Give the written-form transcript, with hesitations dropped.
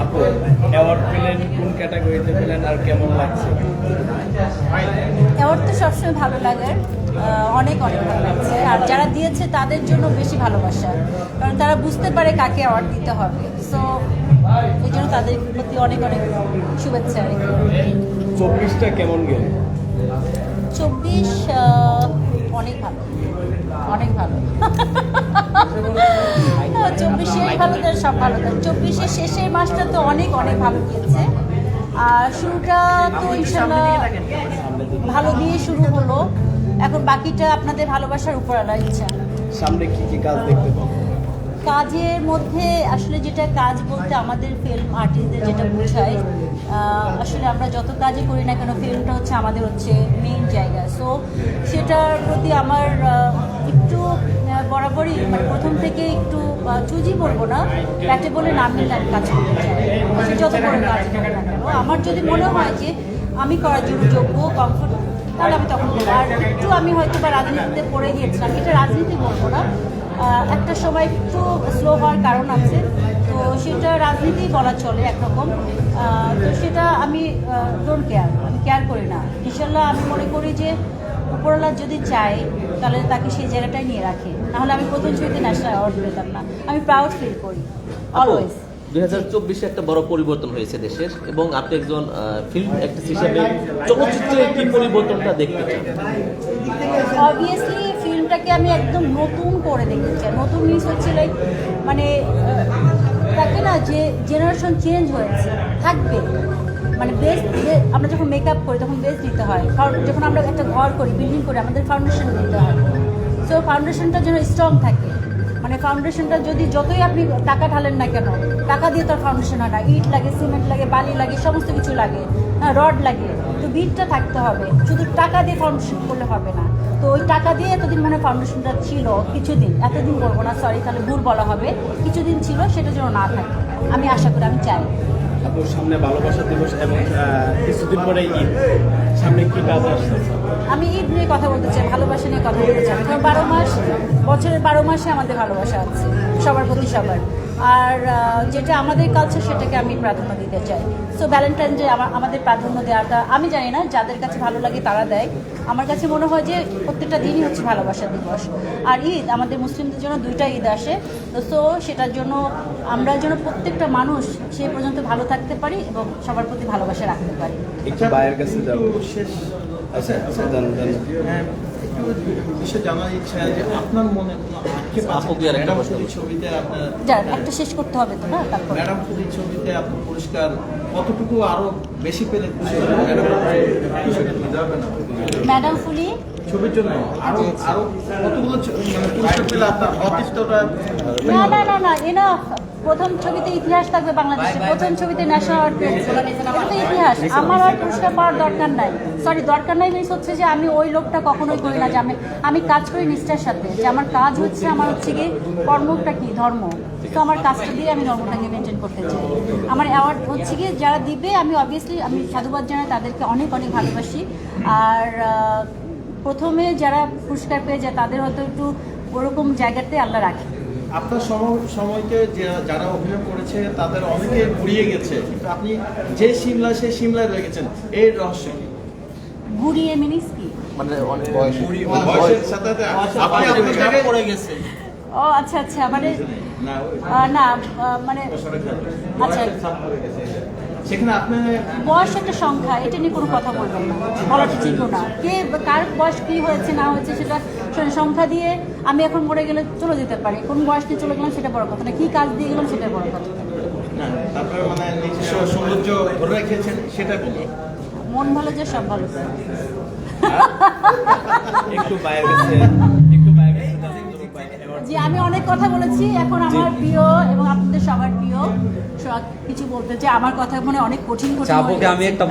আপু অ্যাওয়ার্ড পেলেন, কোন ক্যাটাগরিতে পেলেন আর কেমন লাগছে? অ্যাওয়ার্ড তো সবসময় ভালো লাগে, অনেক অনেক ভালো লাগছে। আর যারা দিয়েছে তাদের জন্য বেশি ভালোবাসা, কারণ তারা বুঝতে পারে কাকে অ্যাওয়ার্ড দিতে হবে। সো এই জন্য তাদের প্রতি অনেক অনেক শুভেচ্ছা আর কি। 24টা কেমন গেল? 24 অনেক ভালো, অনেক ভালো। 24 ভালো, তার সব ভালো। 24 শেষের মাসটা তো অনেক অনেক ভালো গিয়েছে। আর শুরুটা তো ইনশাল্লাহ ভালো দিয়ে শুরু হলো। এখন বাকিটা আপনাদের ভালোবাসার উপর আলাদা ইচ্ছা। সামনে কি কি কাজ দেখতে পাবো? কাজের মধ্যে আসলে যেটা কাজ বলতে আমাদের ফিল্ম আর্টিস্টদের যেটা বোঝায়, আসলে আমরা যত কাজই করি না কেন ফিল্মটা হচ্ছে আমাদের হচ্ছে মেইন জায়গা। সো সেটার প্রতি আমার একটু বরাবরই মানে প্রথম থেকে একটু চুজি বলবো না, ব্যাটে বলে নাম নিলে আমি কাজ করতে চাই। সে যত বড় কাজ করি না কেন আমার যদি মনে হয় যে আমি করার জন্য যোগ্য, কমফোর্ট, তাহলে আমি তখন করবো। আর একটু আমি হয়তো বা রাজনীতিতে পড়ে গিয়েছিলাম, এটা রাজনীতি বলবো না, একটা সময় একটু স্লো হওয়ার কারণ আছে, তো সেটা রাজনীতি বলা চলে একরকম। তো সেটা আমি ডোন্ট কেয়ার, আমি কেয়ার করি না। ইনশাল্লাহ আমি মনে করি যে উপরওয়ালা যদি চায় তাহলে তাকে সেই জায়গাটায় নিয়ে রাখে, নাহলে আমি প্রথম ছবিতে ন্যাশনাল অ্যাওয়ার্ড পেতাম না। আমি প্রাউড ফিল করি অলওয়েজ। 2024-এ একটা বড় পরিবর্তন হয়েছে দেশের, এবং আপনি একজন ফিল্ম অ্যাক্ট্রেস হিসেবে চলচ্চিত্রে কি পরিবর্তনটা দেখতে চান? অবভিয়াসলি ফিল্মটাকে আমি একদম নতুন করে দেখতে চাই। নতুন মিস হচ্ছে লাইক মানে থাকে না যে জেনারেশন চেঞ্জ হয়েছে, থাকবে মানে বেস্ট। আমরা যখন মেকআপ করি তখন বেস্ট দিতে হয়, যখন আমরা একটা ঘর করি, বিল্ডিং করি, আমাদের ফাউন্ডেশন দিতে হয়। সো ফাউন্ডেশনটা যেন স্ট্রং থাকে, মানে ফাউন্ডেশনটা যদি যতই আপনি টাকা ঢালেন না কেন, টাকা দিয়ে তার ফাউন্ডেশন হয় না। ইট লাগে, সিমেন্ট লাগে, বালি লাগে, সমস্ত কিছু লাগে, রড লাগে। তো বিটটা থাকতে হবে, শুধু টাকা দিয়ে ফাউন্ডেশন করলে হবে না। তো ওই টাকা দিয়ে এতদিন মানে ফাউন্ডেশনটা ছিল, কিছুদিন, এতদিন বলবো না, সরি তাহলে ভুল বলা হবে, কিছুদিন ছিল, সেটা যেন না থাকে আমি আশা করি, আমি চাই। আপুর সামনে ভালোবাসা দিবস এবং কিছুদিন পরে ঈদ, সামনে কি কাজ আসছে? আমি ঈদ নিয়ে কথা বলতে চাই, ভালোবাসা নিয়ে কথা বলতে চাই। কারণ 12 মাস, বছরের 12 মাসে আমাদের ভালোবাসা আছে সবার প্রতি সবার। আর যেটা আমাদের কালচার সেটাকে আমি প্রাধান্য দিতে চাই। সো ভ্যালেন্টাইন ডে আমাদের প্রাধান্য দেওয়াটা, আমি জানি না যাদের কাছে ভালো লাগে তারা দেয়, আমার কাছে মনে হয় যে প্রত্যেকটা দিনই হচ্ছে ভালোবাসা দিবস। আর ঈদ আমাদের মুসলিমদের জন্য 2টা ঈদ আসে, তো সো সেটার জন্য আমরা যেন প্রত্যেকটা মানুষ সে পর্যন্ত ভালো থাকতে পারি এবং সবার প্রতি ভালোবাসা রাখতে পারি। একটু বাইরের কাছে যাবো শেষ। আচ্ছা আচ্ছা হ্যাঁ, একটু বিষয় জানার ইচ্ছা যে আপনার মনে কোনো আক্ষেপ আছে? ম্যাডাম ফুলির ছবিতে আপনার একটা শেষ করতে হবে তো না, তারপর ম্যাডাম ফুলির ছবিতে আপনার পুরস্কার কতটুকু আরো বেশি পেলে খুশি হবেন? ম্যাডাম ফুলি ছবির জন্য আরো আরো কতগুলো মানে পুরস্কার পেলে আপনার অতিষ্ঠতা? না না না না, এনাফ। প্রথম ছবিতে ইতিহাস থাকবে বাংলাদেশে, প্রথম ছবিতে ন্যাশনাল অ্যাওয়ার্ড পেয়েছে, এটা তো ইতিহাস। আমার আর পুরস্কার পাওয়ার দরকার নাই, সরি দরকার নাই মিস হচ্ছে যে আমি ওই লোকটা কখনোই করি না যে আমি কাজ করি নিষ্ঠার সাথে, যে আমার কাজ হচ্ছে, আমার হচ্ছে গিয়ে কর্মটা কি ধর্ম, তো আমার কাজটা দিয়ে আমি ধর্মটাকে মেনটেন করতে চাই। আমার অ্যাওয়ার্ড হচ্ছে গিয়ে যারা দিবে, আমি অবভিয়াসলি আমি সাধুবাদ জানাই, তাদেরকে অনেক অনেক ভালোবাসি। আর প্রথমে যারা পুরস্কার পেয়ে যায় তাদের হয়তো একটু ওরকম জায়গাতে আল্লাহ রাখে। আপনার সময়কে যারা অভিনয় করেছে তাদের অনেকে ঘুরিয়ে গেছে, কিন্তু আপনি যে সিমলা সেই সিমলায় রয়ে গেছেন, এর রহস্য কি? ঘুরিয়ে মিনিস কি? মানে অনেক বয়সের সাথে সাথে আপনি আপনার জায়গায় পড়ে গেছেন। ও আচ্ছা আচ্ছা, মানে না মানে আচ্ছা, সেখানে আপনি বয়স একটা সংখ্যা, এটা নিয়ে কোনো কথা বলবেন না, বলাটা ঠিকও না। কে কার বয়স কী হয়েছে না হয়েছে সেটা সংখ্যা দিয়ে আমি এখন মরে গেলে চলে যেতে পারি, কোন বয়স নিয়ে চলে গেলাম সেটা বড় কথা না, কী কাজ দিয়ে গেলাম সেটা বড় কথা। তারপরে মানে নিজস্ব সৌন্দর্য ধরে রেখেছেন সেটা বলি। মন ভালো যে সব ভালো। একটু বাইরে জি, আমি অনেক কথা বলেছি, এখন আমার প্রিয় এবং আপনাদের সবার প্রিয় কিছু বলতে চাই। আমার কথা মনে অনেক কঠিন কঠিন। আমি একটা